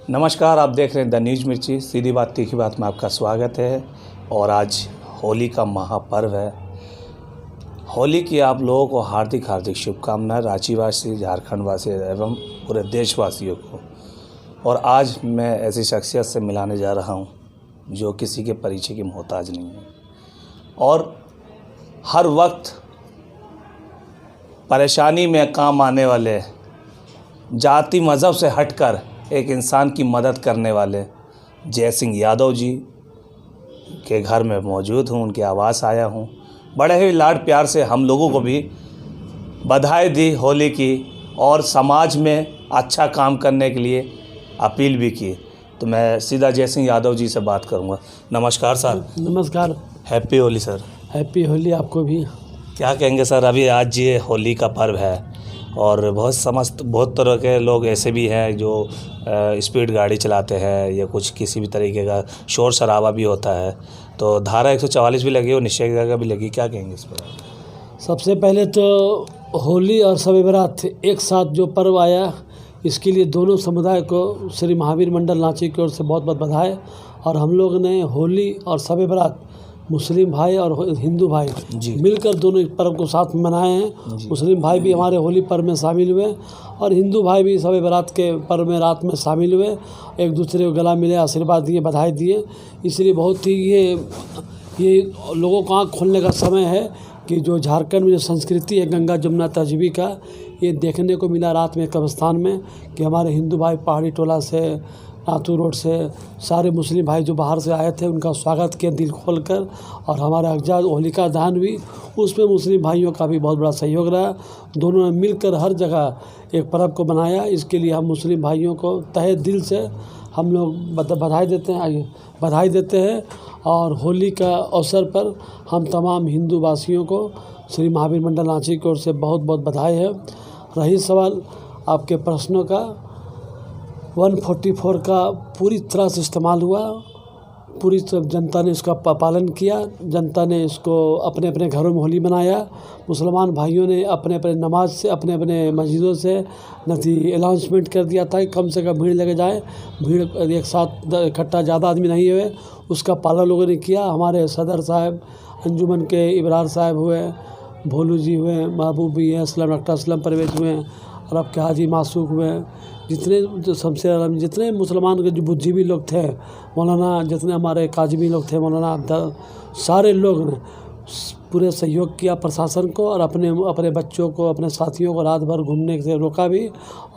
नमस्कार, आप देख रहे हैं द न्यूज़ मिर्ची। सीधी बात तीखी बात में आपका स्वागत है। और आज होली का महापर्व है। होली की आप लोगों को हार्दिक हार्दिक शुभकामनाएं, रांचीवासी, झारखंडवासी एवं पूरे देशवासियों को। और आज मैं ऐसी शख्सियत से मिलाने जा रहा हूं जो किसी के परिचय की मोहताज नहीं है और हर वक्त परेशानी में काम आने वाले, जाति मज़हब से हटकर एक इंसान की मदद करने वाले जय सिंह यादव जी के घर में मौजूद हूँ। उनके आवास आया हूँ। बड़े ही लाड प्यार से हम लोगों को भी बधाई दी होली की और समाज में अच्छा काम करने के लिए अपील भी की। तो मैं सीधा जय सिंह यादव जी से बात करूँगा। नमस्कार सर। नमस्कार। Happy Holi sir. Happy Holi आपको भी। क्या कहेंगे सर, अभी आज ये होली का पर्व है और बहुत तरह के लोग ऐसे भी हैं जो स्पीड गाड़ी चलाते हैं या कुछ किसी भी तरीके का शोर शराबा भी होता है। तो धारा 144 भी लगी और निषेधाज्ञा भी लगी, क्या कहेंगे इस पर? सबसे पहले तो होली और शब बारात एक साथ जो पर्व आया, इसके लिए दोनों समुदाय को श्री महावीर मंडल रांची की ओर से बहुत बहुत बधाई। और हम लोग ने होली और शब बारात मुस्लिम भाई और हिंदू भाई मिलकर दोनों पर्व को साथ में मनाए हैं। मुस्लिम भाई भी हमारे होली पर्व में शामिल हुए और हिंदू भाई भी शब बारात के पर्व में रात में शामिल हुए, एक दूसरे को गला मिले, आशीर्वाद दिए, बधाई दिए। इसलिए बहुत ही ये लोगों को आँख खोलने का समय है कि जो झारखंड में जो संस्कृति है गंगा जमुना तहजीबी का, ये देखने को मिला रात में कब्रिस्तान में कि हमारे हिंदू भाई पहाड़ी टोला से, नाथू रोड से सारे मुस्लिम भाई जो बाहर से आए थे उनका स्वागत किया दिल खोलकर। और हमारे अगजाद होलिका दहन भी, उसमें मुस्लिम भाइयों का भी बहुत बड़ा सहयोग रहा। दोनों ने मिलकर हर जगह एक पर्व को बनाया। इसके लिए हम मुस्लिम भाइयों को तहे दिल से हम लोग बधाई देते हैं। और होली का अवसर पर हम तमाम हिंदू वासियों को श्री महावीर मंडल रांची की ओर से बहुत बहुत बधाई है। रही सवाल आपके प्रश्नों का, 144 का पूरी तरह से इस्तेमाल हुआ, पूरी तरह जनता ने इसका पालन किया। जनता ने इसको अपने अपने घरों में होली मनाया। मुसलमान भाइयों ने अपने अपने नमाज से, अपने अपने मस्जिदों से अनाउंसमेंट कर दिया था कि कम से कम भीड़ लगे जाए, भीड़ एक साथ इकट्ठा ज़्यादा आदमी नहीं हुए, उसका पालन लोगों ने किया। हमारे सदर साहब, अंजुमन के इब्रार साहब हुए, भोलू जी हुए, महबूब भी हैं, असलम डॉक्टर असलम परवेज हुए और अब के हाजी मासूक हुए, जितने जो शमशेर आलम, जितने मुसलमान के जो बुद्धिजीवी लोग थे, मौलाना, जितने हमारे काजमी लोग थे, मौलाना, सारे लोग ने पूरे सहयोग किया प्रशासन को और अपने बच्चों को, अपने साथियों को रात भर घूमने से रोका भी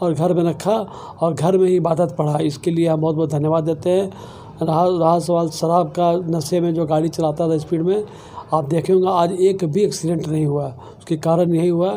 और घर में रखा और घर में ही इबादत पढ़ा। इसके लिए हम बहुत बहुत धन्यवाद देते हैं। रहा सवाल शराब का, नशे में जो गाड़ी चलाता था स्पीड में, आप देखे होंगे आज एक भी एक्सीडेंट नहीं हुआ। उसके कारण यही हुआ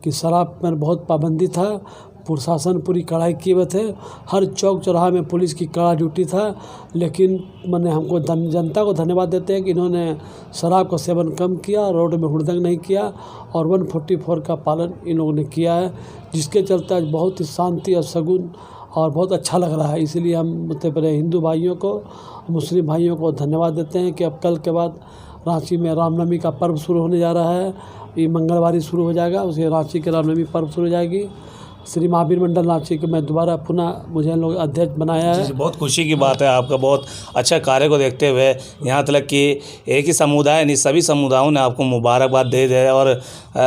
कि शराब पर बहुत पाबंदी था, प्रशासन पूरी कड़ाई किए हुए थे, हर चौक चौराहा में पुलिस की कड़ा ड्यूटी था। लेकिन मैंने हमको जनता को धन्यवाद देते हैं कि इन्होंने शराब का सेवन कम किया, रोड में हुड़दंग नहीं किया और 144 का पालन इन लोगों ने किया है, जिसके चलते आज बहुत ही शांति और सगुन और बहुत अच्छा लग रहा है। इसीलिए हम मतलब हिंदू भाइयों को, मुस्लिम भाइयों को धन्यवाद देते हैं कि अब कल के बाद रांची में रामनवमी का पर्व शुरू होने जा रहा है। ये मंगलवार ही शुरू हो जाएगा, उसके रांची के रामनवमी पर्व शुरू हो जाएगी। श्री महावीर मंडल रांची के मैं दोबारा पुनः मुझे लोग अध्यक्ष बनाया है। बहुत खुशी की बात है। आपका बहुत अच्छा कार्य को देखते हुए यहाँ तक कि एक ही समुदाय नहीं, सभी समुदायों ने आपको मुबारकबाद दे दिया और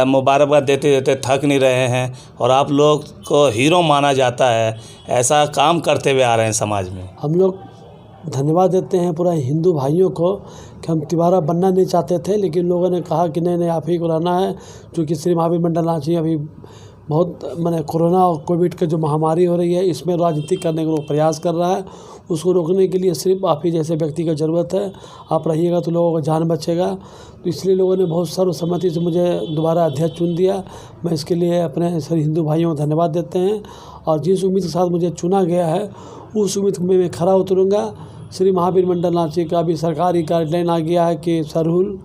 मुबारकबाद देते देते थक नहीं रहे हैं और आप लोग को हीरो माना जाता है। ऐसा काम करते हुए आ रहे हैं समाज में। हम लोग धन्यवाद देते हैं पूरा हिंदू भाइयों को कि हम तिवारा बनना नहीं चाहते थे, लेकिन लोगों ने कहा कि नहीं आप ही को रहना है, क्योंकि श्री महावीर मंडल रांची अभी बहुत कोरोना और कोविड का जो महामारी हो रही है, इसमें राजनीति करने का लोग प्रयास कर रहा है। उसको रोकने के लिए सिर्फ आप ही जैसे व्यक्ति की ज़रूरत है। आप रहिएगा तो लोगों का जान बचेगा। तो इसलिए लोगों ने बहुत सर्वसम्मति से मुझे दोबारा अध्यक्ष चुन दिया। मैं इसके लिए अपने सभी हिंदू भाइयों को धन्यवाद देते हैं और जिस उम्मीद के साथ मुझे चुना गया है उस उम्मीद में मैं खरा उतरूँगा। श्री महावीर मंडल रांची का भी सरकारी गाइडलाइन आ गया है कि सरहुल,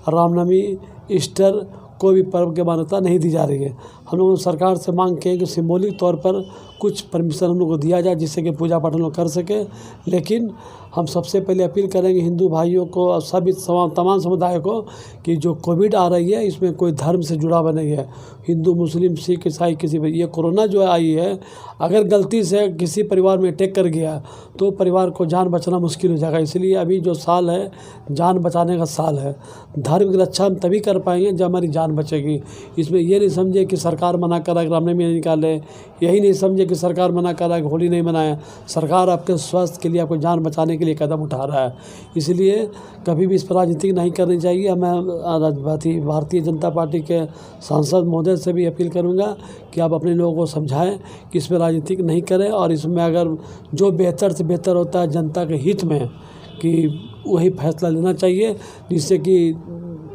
रामनवमी, ईस्टर कोई भी पर्व की मान्यता नहीं दी जा रही है। हम लोगों ने सरकार से मांग की है कि सिंबॉलिक तौर पर कुछ परमिशन हम लोग को दिया जाए जिससे कि पूजा पाठ हम लोग कर सकें। लेकिन हम सबसे पहले अपील करेंगे हिंदू भाइयों को और सभी तमाम समुदाय को कि जो कोविड आ रही है इसमें कोई धर्म से जुड़ा हुआ नहीं है। हिंदू, मुस्लिम, सिख, ईसाई किसी भी, ये कोरोना जो आई है अगर गलती से किसी परिवार में अटैक कर गया तो परिवार को जान बचाना मुश्किल हो जाएगा। इसलिए अभी जो साल है जान बचाने का साल है। धर्म की रक्षा हम तभी कर पाएंगे जब हमारी जान बचेगी। इसमें ये नहीं समझे कि सरकार मना कर रहा है कि रामनवमी नहीं निकाले, यही नहीं समझे कि सरकार मना कर रहा है कि होली नहीं मनाएं। सरकार आपके स्वास्थ्य के लिए, आपको जान बचाने के लिए कदम उठा रहा है। इसलिए कभी भी इस पर राजनीति नहीं करनी चाहिए। मैं भारतीय जनता पार्टी के सांसद महोदय से भी अपील करूंगा कि आप अपने लोगों को समझाएं कि इसमें राजनीति नहीं करें और इसमें अगर जो बेहतर से बेहतर होता है जनता के हित में कि वही फैसला लेना चाहिए, जिससे कि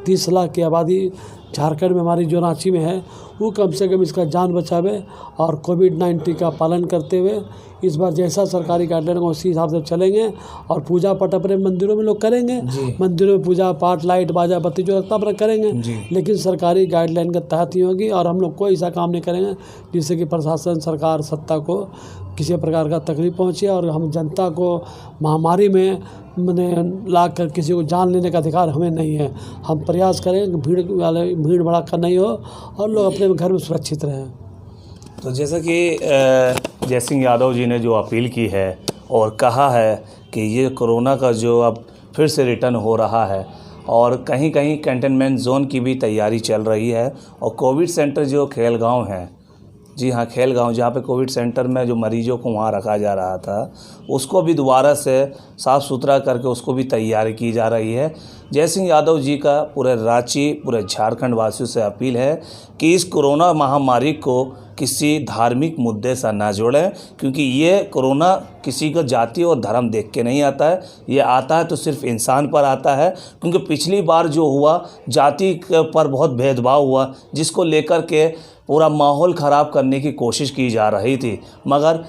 30 लाख की आबादी झारखंड में हमारी जो रांची में है वो कम से कम इसका जान बचावे और कोविड-19 का पालन करते हुए इस बार जैसा सरकारी गाइडलाइन हो उसी हिसाब से चलेंगे और पूजा पाठ अपने मंदिरों में लोग करेंगे। मंदिरों में पूजा पाठ, लाइट, बाजा, बत्ती जो रखता अपना करेंगे, लेकिन सरकारी गाइडलाइन के तहत ही होगी और हम लोग कोई ऐसा काम नहीं करेंगे जिससे कि प्रशासन, सरकार, सत्ता को किसी प्रकार का तकलीफ पहुँचे। और हम जनता को महामारी में ला कर किसी को जान लेने का अधिकार हमें नहीं है। हम प्रयास करें कि भीड़ भड़ाका नहीं हो और लोग अपने घर में सुरक्षित रहें। तो जैसा कि जय सिंह यादव जी ने जो अपील की है और कहा है कि ये कोरोना का जो अब फिर से रिटर्न हो रहा है और कहीं कहीं कंटेनमेंट जोन की भी तैयारी चल रही है और कोविड सेंटर जो खेलगांव है, जी हाँ खेलगांव, जहाँ पे कोविड सेंटर में जो मरीजों को वहाँ रखा जा रहा था उसको भी दोबारा से साफ़ सुथरा करके उसको भी तैयारी की जा रही है। जय सिंह यादव जी का पूरे रांची, पूरे झारखंड वासियों से अपील है कि इस कोरोना महामारी को किसी धार्मिक मुद्दे से ना जोड़ें, क्योंकि ये कोरोना किसी को जाति और धर्म देख के नहीं आता है। ये आता है तो सिर्फ इंसान पर आता है, क्योंकि पिछली बार जो हुआ जाति पर बहुत भेदभाव हुआ जिसको लेकर के पूरा माहौल ख़राब करने की कोशिश की जा रही थी। मगर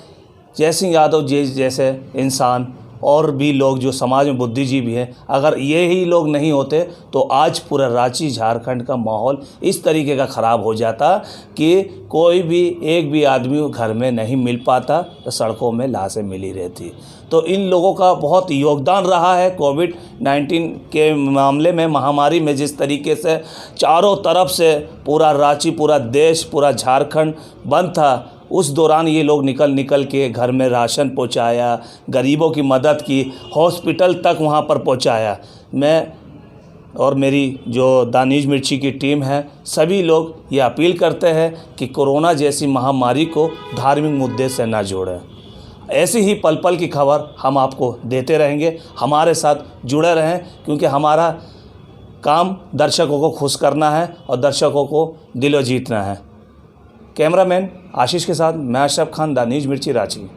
जय सिंह यादव जी जैसे इंसान और भी लोग जो समाज में बुद्धिजीवी हैं, अगर ये ही लोग नहीं होते तो आज पूरा रांची, झारखंड का माहौल इस तरीके का ख़राब हो जाता कि कोई भी एक भी आदमी घर में नहीं मिल पाता, तो सड़कों में लाशें मिली रहती। तो इन लोगों का बहुत योगदान रहा है कोविड-19 के मामले में, महामारी में। जिस तरीके से चारों तरफ से पूरा रांची, पूरा देश, पूरा झारखंड बंद था, उस दौरान ये लोग निकल के घर में राशन पहुंचाया, गरीबों की मदद की, हॉस्पिटल तक वहां पर पहुंचाया। मैं और मेरी जो दानिश मिर्ची की टीम है, सभी लोग ये अपील करते हैं कि कोरोना जैसी महामारी को धार्मिक मुद्दे से ना जोड़ें। ऐसी ही पल पल की खबर हम आपको देते रहेंगे। हमारे साथ जुड़े रहें, क्योंकि हमारा काम दर्शकों को खुश करना है और दर्शकों को दिलो जीतना है। कैमरामैन आशीष के साथ मैं अशरफ खान, दानिश मिर्ची, रांची।